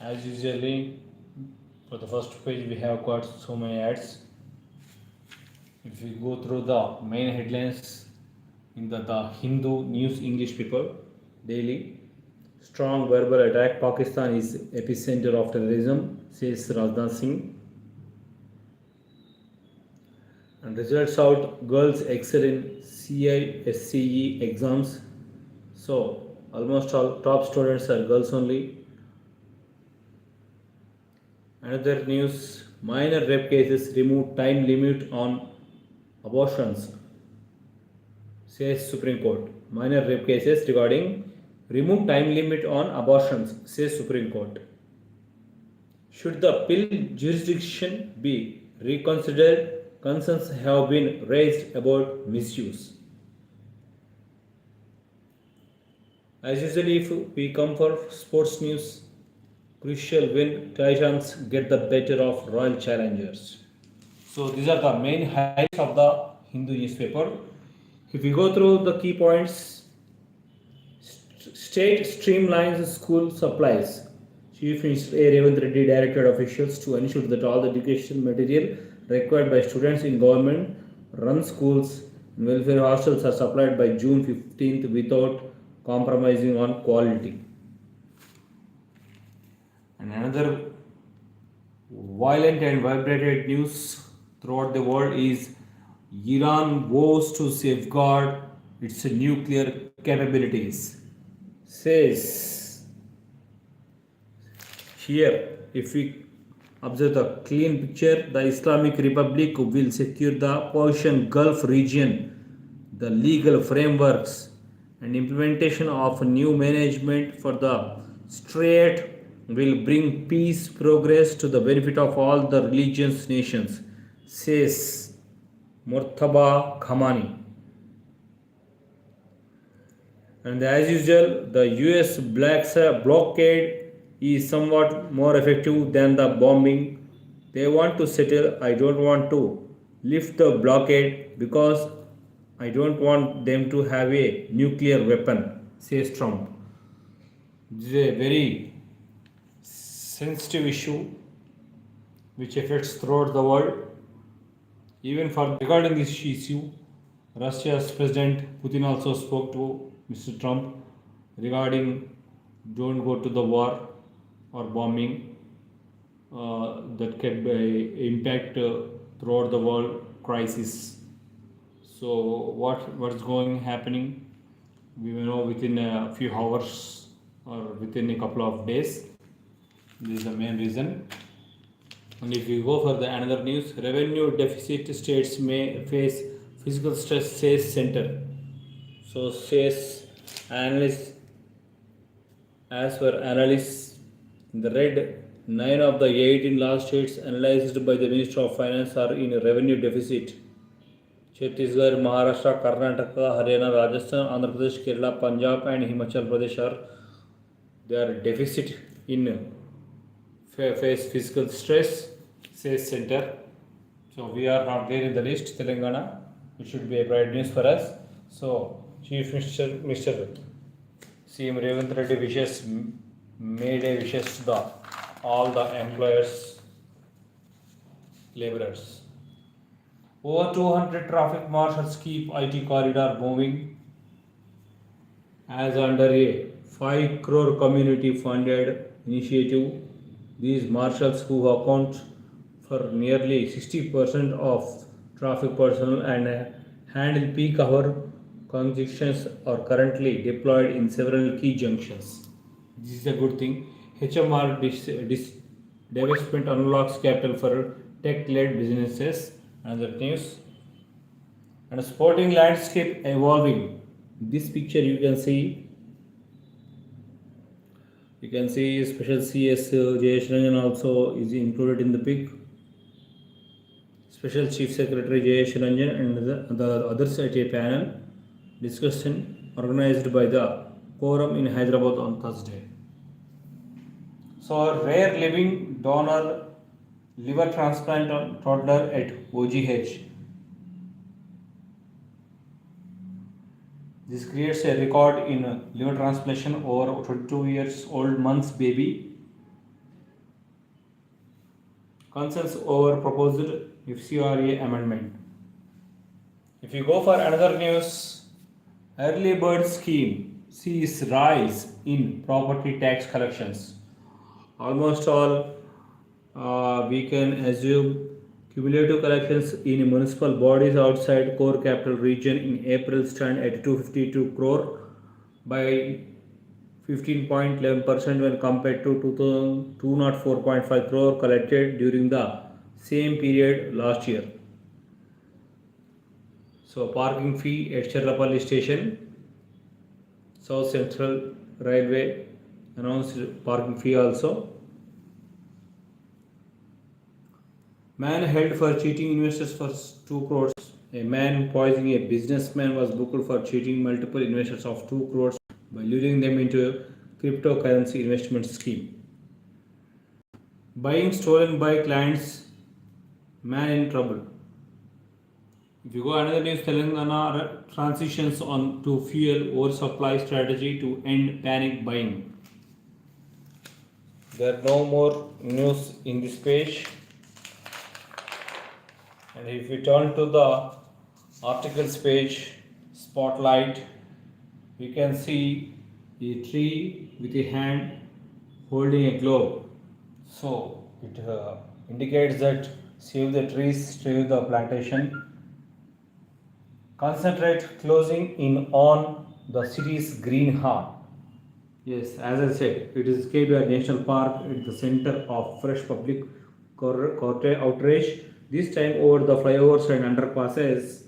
As usually, for the first page we have got so many ads. If we go through the main headlines in the Hindu news English paper daily, strong verbal attack, Pakistan is epicenter of terrorism, says Rajnath Singh. And results out, girls excel in CISCE exams. So almost all top students are girls only. Another news, minor rape cases remove time limit on abortions, says Supreme Court. Minor rape cases regarding remove time limit on abortions, says Supreme Court. Should the appeal jurisdiction be reconsidered? Concerns have been raised about misuse. As usually, if we come for sports news, crucial win, Titans get the better of Royal Challengers. So these are the main highlights of the Hindu newspaper. If we go through the key points, state streamlines school supplies. Chief Minister A. Revant Reddy directed officials to ensure that all the education material required by students in government run schools and welfare hostels are supplied by June 15th without compromising on quality. And another violent and vibrated news throughout the world is Iran vows to safeguard its nuclear capabilities. Says here, if we observe the clean picture, the Islamic Republic will secure the Persian Gulf region, the legal frameworks and implementation of new management for the Strait will bring peace progress to the benefit of all the religious nations, says Murtaba Khamani. And as usual, the US blockade is somewhat more effective than the bombing. They want to settle. I don't want to lift the blockade because I don't want them to have a nuclear weapon, says Trump. This is a very sensitive issue which affects throughout the world. Even for regarding this issue, Russia's President Putin also spoke to Mr. Trump regarding don't go to the war or bombing that can impact throughout the world crisis. So what's going happening? We will know within a few hours or within a couple of days. This is the main reason. And if you go for the another news, revenue deficit states may face fiscal stress, says center. So says analysts, as per analysts, in the red, 9 of the 18 last states analyzed by the Minister of Finance are in a revenue deficit. Chhattisgarh, Maharashtra, Karnataka, Haryana, Rajasthan, Andhra Pradesh, Kerala, Punjab, and Himachal Pradesh are their deficit in face fiscal stress, says center. So we are not there in the list, Telangana. It should be a bright news for us. So Chief Minister Mr. CM Revant Reddy wishes May Day wishes to all the employers, laborers. Over 200 traffic marshals keep IT corridor moving as under a 5 crore community funded initiative. These marshals, who account for nearly 60% of traffic personnel and handle peak hour congestions, are currently deployed in several key junctions. This is a good thing. HMR divestment unlocks capital for tech-led businesses. Another news. And a sporting landscape evolving. This picture you can see special CS Jayesh Ranjan also is included in the pic. Special Chief Secretary Jayesh Ranjan and the others at a panel discussion organized by the Quorum in Hyderabad on Thursday. So, a rare living donor liver transplant on toddler at OGH. This creates a record in liver transplantation over 22 years old month's baby. Concerns over proposed FCRA amendment. If you go for another news, early bird scheme sees rise in property tax collections. Almost all we can assume cumulative collections in municipal bodies outside core capital region in April stand at 252 crore by 15.11% when compared to 204.5 crore collected during the same period last year. So parking fee at Cherlapalli station, South Central Railway announced parking fee also. Man held for cheating investors for 2 crores. A man poisoning a businessman was booked for cheating multiple investors of 2 crores by luring them into a cryptocurrency investment scheme. Buying stolen by clients, man in trouble. If you go another news, Telangana transitions on to fuel oversupply strategy to end panic buying. There are no more news in this page. And if we turn to the articles page, spotlight, we can see a tree with a hand holding a globe. So it indicates that save the trees, save the plantation. Concentrate closing in on the city's green heart. Yes, as I said, it is KBR National Park at the center of fresh public outrage, this time over the flyovers and underpasses.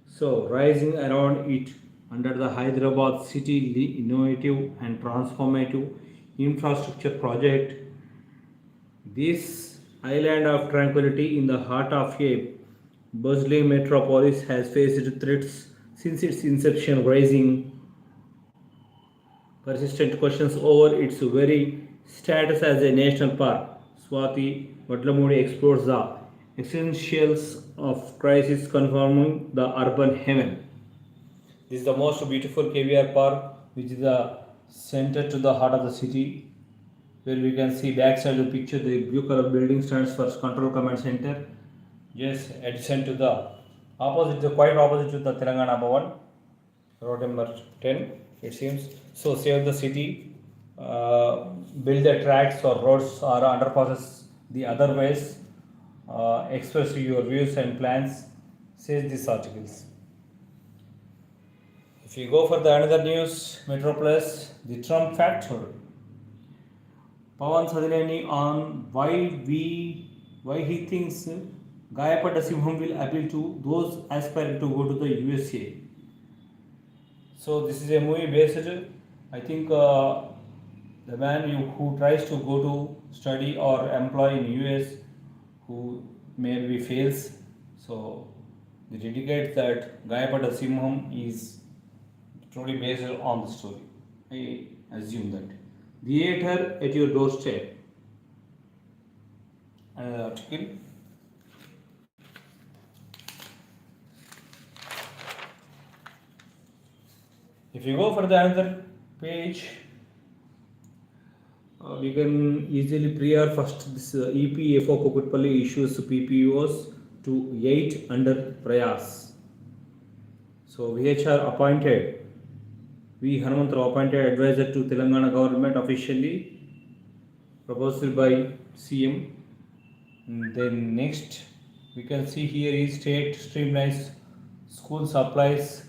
So, rising around it under the Hyderabad City innovative and transformative infrastructure project, this island of tranquility in the heart of a bustling metropolis has faced threats since its inception, raising persistent questions over its very status as a national park. Swati Vatlamudi explores the essentials of crisis confirming the urban heaven. This is the most beautiful KBR park, which is the center to the heart of the city, where we can see backside the picture the blue color building stands for Control Command Center. Yes, adjacent to the opposite, the quite opposite to the Telangana Bhavan, road number 10, it seems. So save the city, build the tracks or roads or underpasses the other ways, express your views and plans, says these articles. If you go for the another news, Metropolis, the Trump factor. Pawan Sadilani on why he thinks Gayapada Simham will appeal to those aspiring to go to the USA. So this is a movie based. I think the man who tries to go to study or employ in US, who maybe fails. So they indicate that Gayapada Simham is truly based on the story. I assume that. Theater at your doorstep. Another article. If you go for the another page, we can easily prior first this EPFO Kokutpalli issues PPOs to 8 under Prayas. So VHR appointed, V Hanumantrao appointed advisor to Telangana government officially proposed by CM. And then next we can see here is state streamlines school supplies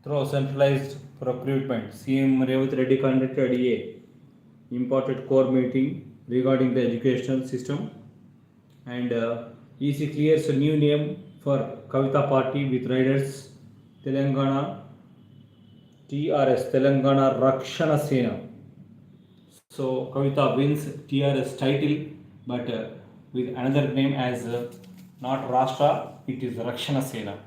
through centralized procurement. CM Revath Reddy conducted a important core meeting regarding the educational system, and EC clears a new name for Kavita Party with riders Telangana TRS, Telangana Rakshana Sena. So Kavita wins TRS title, but with another name as not Rashtra, it is Rakshana Sena.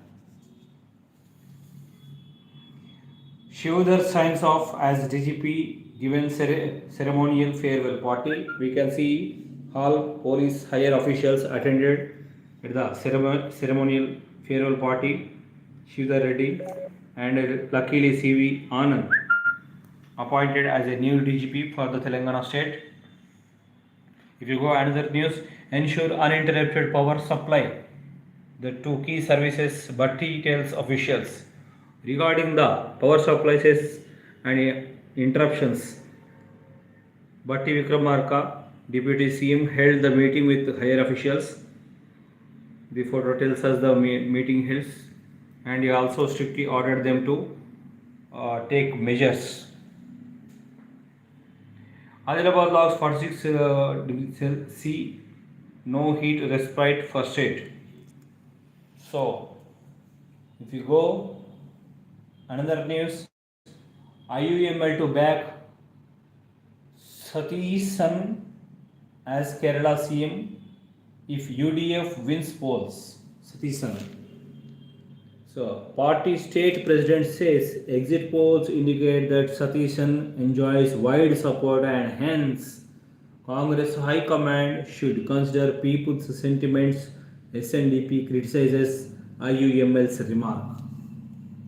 Shivdar signs off as DGP given ceremonial farewell party. We can see all police higher officials attended at the ceremonial farewell party. Shivdar Reddy and luckily CV Anand appointed as a new DGP for the Telangana state. If you go another news, ensure uninterrupted power supply. The two key services Bhatti tells officials regarding the power supplies and interruptions. Bhatti Vikramarka, Deputy CM, held the meeting with higher officials. The photo tells us the meeting held, and he also strictly ordered them to take measures. Hyderabad logs 46 degrees C, no heat respite first aid. So, if you go another news, IUML to back Satishan as Kerala CM if UDF wins polls. Satishan. So, party state president says exit polls indicate that Satishan enjoys wide support and hence Congress High Command should consider people's sentiments. SNDP criticizes IUML's remark.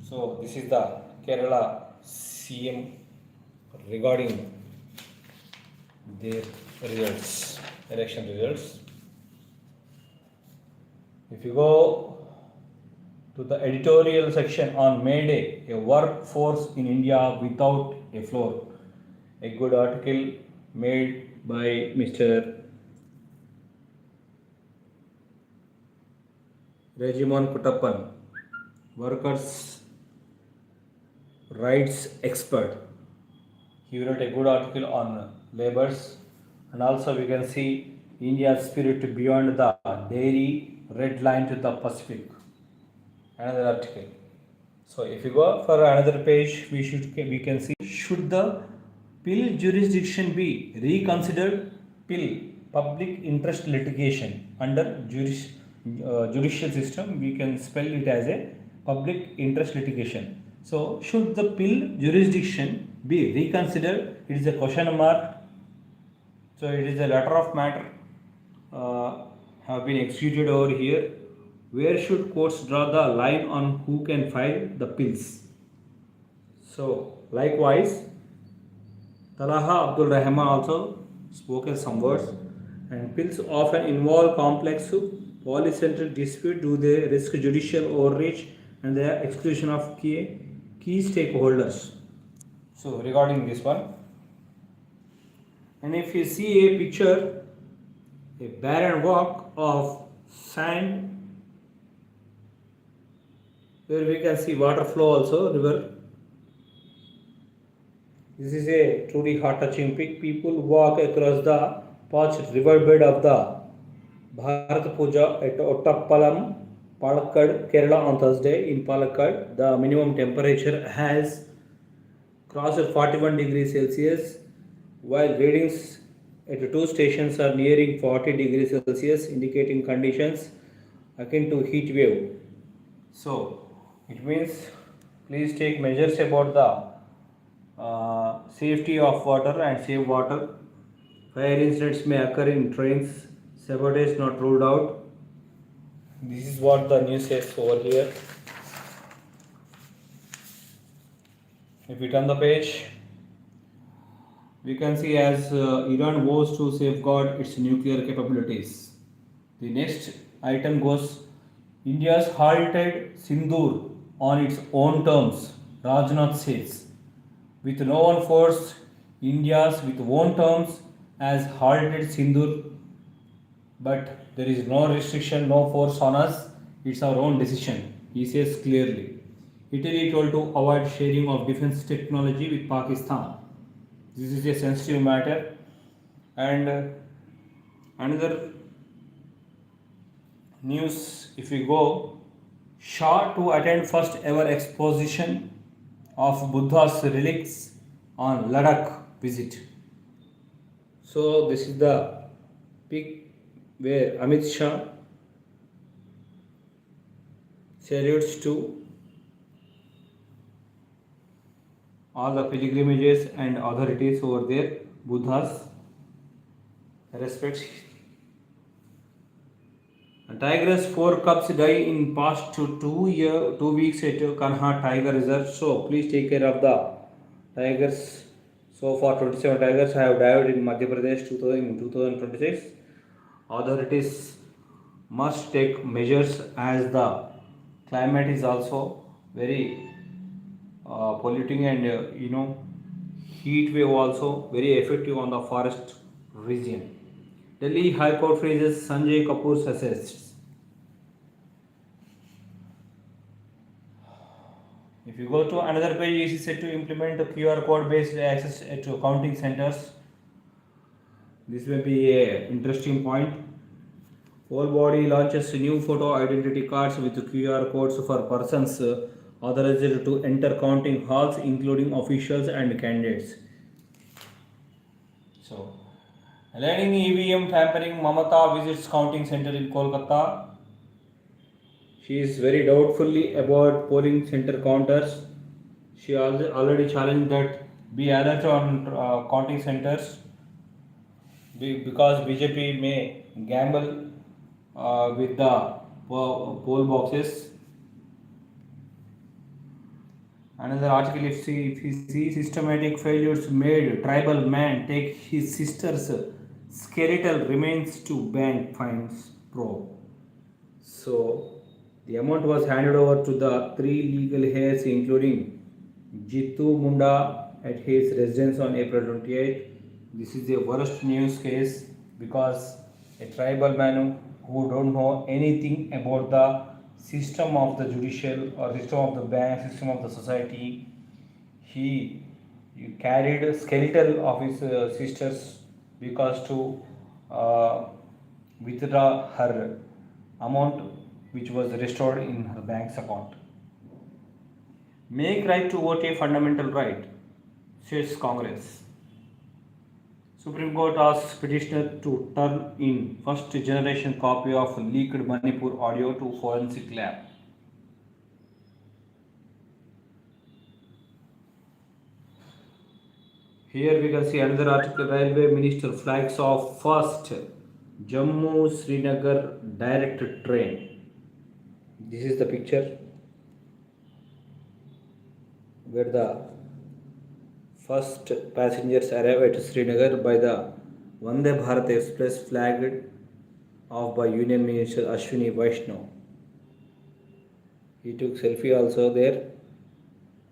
So, this is the Kerala CM regarding their results, election results. If you go to the editorial section on May Day, a workforce in India without a floor, a good article made by Mr. Regimon Kuttappan, workers' rights expert. He wrote a good article on labours, and also we can see India's spirit beyond the dairy red line to the Pacific. Another article. So if you go for another page, we can see should the pill jurisdiction be reconsidered? Pill public interest litigation under judicial system, we can spell it as a public interest litigation. So should the pill jurisdiction be reconsidered? It is a question mark. So it is a letter of matter have been executed over here. Where should courts draw the line on who can file the pills? So likewise, Talaha Abdul Rahman also spoke some words, and pills often involve complex policy-centered dispute. Do they risk judicial overreach and the exclusion of key stakeholders? So regarding this one, and if you see a picture, a barren walk of sand, where we can see water flow also, river. This is a truly heart-touching pic. People walk across the parched riverbed of the Bharat Puja at Ottappalam, Palakkad, Kerala on Thursday. In Palakkad, the minimum temperature has crossed 41 degrees Celsius, while readings at two stations are nearing 40 degrees Celsius, indicating conditions akin to heat wave. So, it means please take measures about the safety of water and save water. Fire incidents may occur in trains. Sabotage not ruled out. This is what the news says over here. If we turn the page, we can see as Iran vows to safeguard its nuclear capabilities. The next item goes India's halted Sindoor on its own terms, Rajnath says. With no one force, India's with own terms has halted Sindoor, but there is no restriction, no force on us. It's our own decision, he says clearly. Italy told to avoid sharing of defense technology with Pakistan. This is a sensitive matter. And another news, if we go, Shah to attend first ever exposition of Buddha's relics on Ladakh visit. So this is the pic where Amit Shah salutes to all the pilgrimages and authorities over there, Buddhas, respects. Tiger's 4 cubs die in past 2 weeks at Kanha Tiger Reserve. So please take care of the tigers So far, 27 tigers have died in Madhya Pradesh 2000 in 2026. Authorities must take measures as the climate is also very polluting, and heat wave also very effective on the forest region. Delhi High Court freezes Sanjay Kapoor's assets. If you go to another page, it is said to implement the QR code based access at accounting centers. This may be a interesting point. Whole body launches new photo identity cards with QR codes for persons authorized to enter counting halls, including officials and candidates. So, aligning EVM tampering, Mamata visits counting center in Kolkata. She is very doubtfully about polling center counters. She already challenged that be alert on counting centers because BJP may gamble with the poll boxes. Another article, if he sees systematic failures made tribal man take his sister's skeletal remains to bank finds probe. So the amount was handed over to the three legal heirs, including Jitu Munda at his residence on April 28th. This is the worst news case because a tribal man who don't know anything about the system of the judicial or system of the bank, system of the society, he carried a skeletal of his sisters because to uh, withdraw her amount which was restored in her bank's account. Make right to vote a fundamental right, says Congress. Supreme Court asks petitioner to turn in first generation copy of leaked Manipur audio to forensic lab. Here we can see another article. Railway Minister flags off first Jammu Srinagar direct train. This is the picture where the first passengers arrive at Srinagar by the Vande Bharat Express flagged off by Union Minister Ashwini Vaishnaw. He took selfie also there,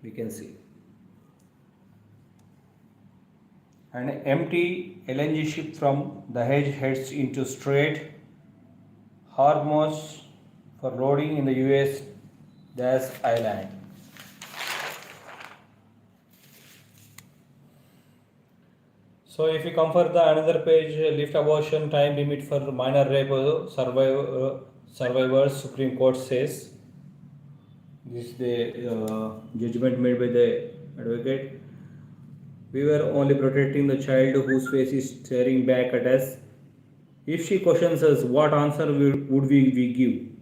we can see. An empty LNG ship from Dahej heads into Strait Hormuz for loading in the US gas island. So if we come for the another page, lift abortion time limit for minor rape survivors, Supreme Court says. This is the judgment made by the advocate. We were only protecting the child whose face is staring back at us. If she questions us, what answer would we give?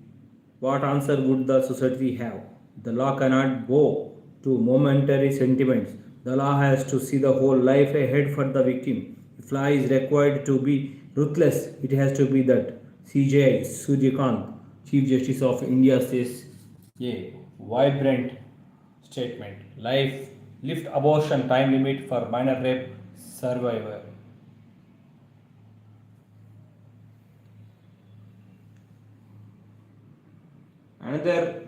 What answer would the society have? The law cannot bow to momentary sentiments. The law has to see the whole life ahead for the victim. If law is required to be ruthless, it has to be that. CJI Suryakant, Chief Justice of India, says a vibrant statement. Lift abortion time limit for minor rape survivor. Another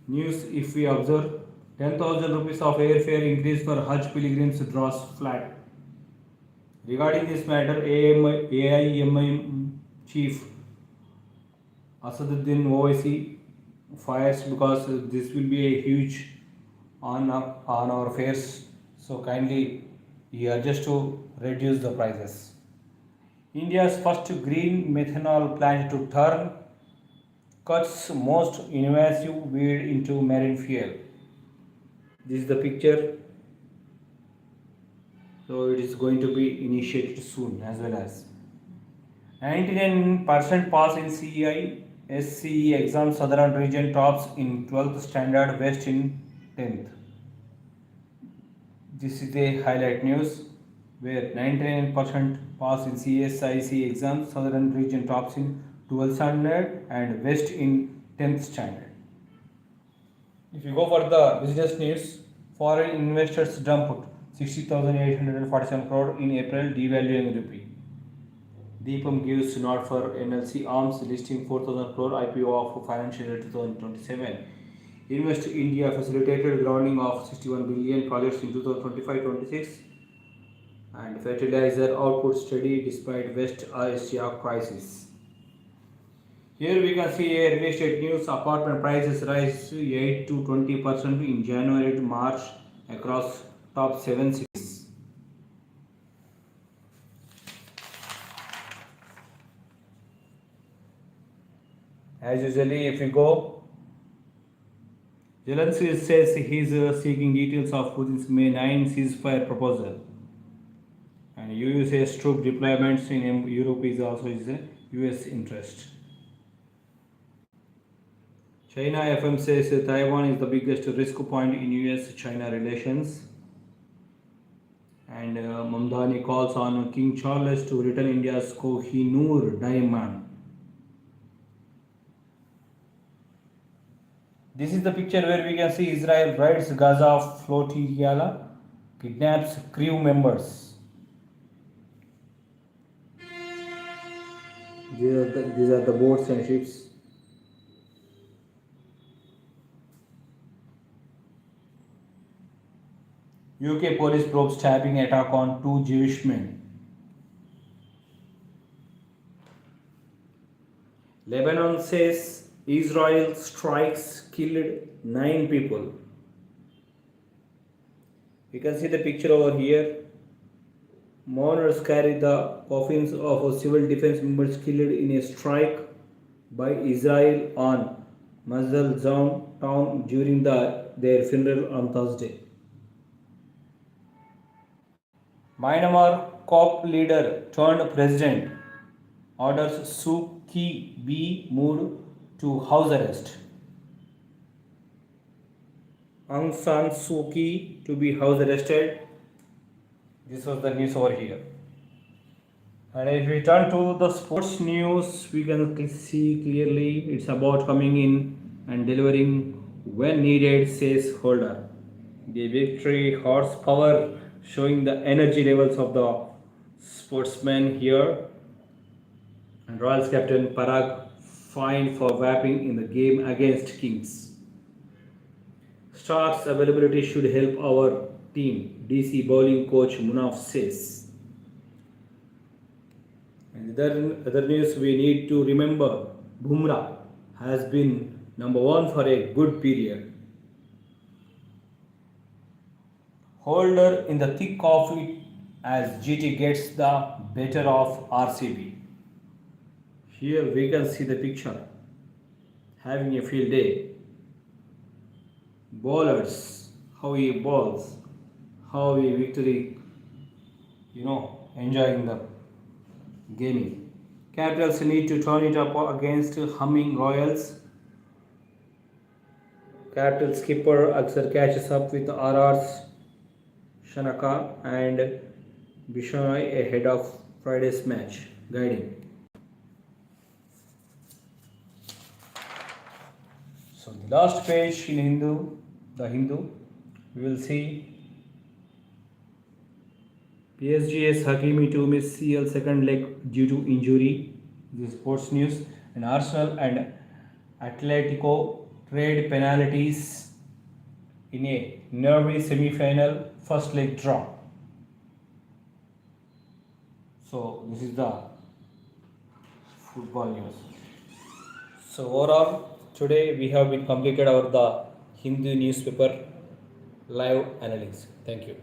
news, if we observe, 10,000 rupees of airfare increase for Hajj pilgrims draws flag. Regarding this matter, AIMIM chief Asaduddin Owaisi fires because this will be a huge on our fares. So kindly he urges to reduce the prices. India's first green methanol plant to turn cuts most invasive weed into marine fuel. This is the picture. So it is going to be initiated soon as well as 99% pass in CEI SCE exam. Southern region tops in 12th standard, West in 10th. This is the highlight news where 99% pass in CSIC exam. Southern region tops in 12th standard and West in 10th standard. If you go for the business news, foreign investors dump 60,847 crore in April, devaluing rupee. Deepam gives nod for NLC Arms, listing 4,000 crore IPO of financial year 2027. Invest India facilitated grounding of 61 billion projects in 2025-26, and fertilizer output steady despite West Asia crisis. Here we can see a real estate news. Apartment prices rise 8 to 20% in January to March across top 7 cities. As usually, if we go, Zelensky says he is seeking details of Putin's May 9 ceasefire proposal. And EU says troop deployments in Europe is also is a US interest. China FM says Taiwan is the biggest risk point in US-China relations. And Mamdani calls on King Charles to return India's Kohinoor diamond. This is the picture where we can see Israel raids Gaza flotilla, kidnaps crew members. These are the boats and ships. UK police probe stabbing attack on 2 Jewish men. Lebanon says Israel strikes killed 9 people. You can see the picture over here. Mourners carry the coffins of civil defense members killed in a strike by Israel on Mazdal town during their funeral on Thursday. Myanmar COP leader turned president orders Suu Kyi be moved to house arrest. Aung San Suu Kyi to be house arrested. This was the news over here. And if we turn to the sports news, we can see clearly it's about coming in and delivering when needed, says Holder. The victory horsepower showing the energy levels of the sportsmen here. And Royals captain Parag fined for vaping in the game against Kings. Starks availability should help our team, DC bowling coach Munaf says. And other news, we need to remember Bumrah has been number 1 for a good period. Holder in the thick of it as GT gets the better of RCB. Here we can see the picture. Having a field day. Bowlers, how he bowls, how he victory, enjoying the gaming. Capitals need to turn it up against humming Royals. Capital skipper Aksar catches up with RR's Shanaka and Bishnoi ahead of Friday's match. Guiding. So the last page in the Hindu, we will see PSG's Hakimi to miss CL second leg due to injury. This is sports news. And Arsenal and Atletico trade penalties in a nervy semi-final first leg draw. So this is the football news. So overall, today we have been completed the Hindu newspaper live analysis. Thank you.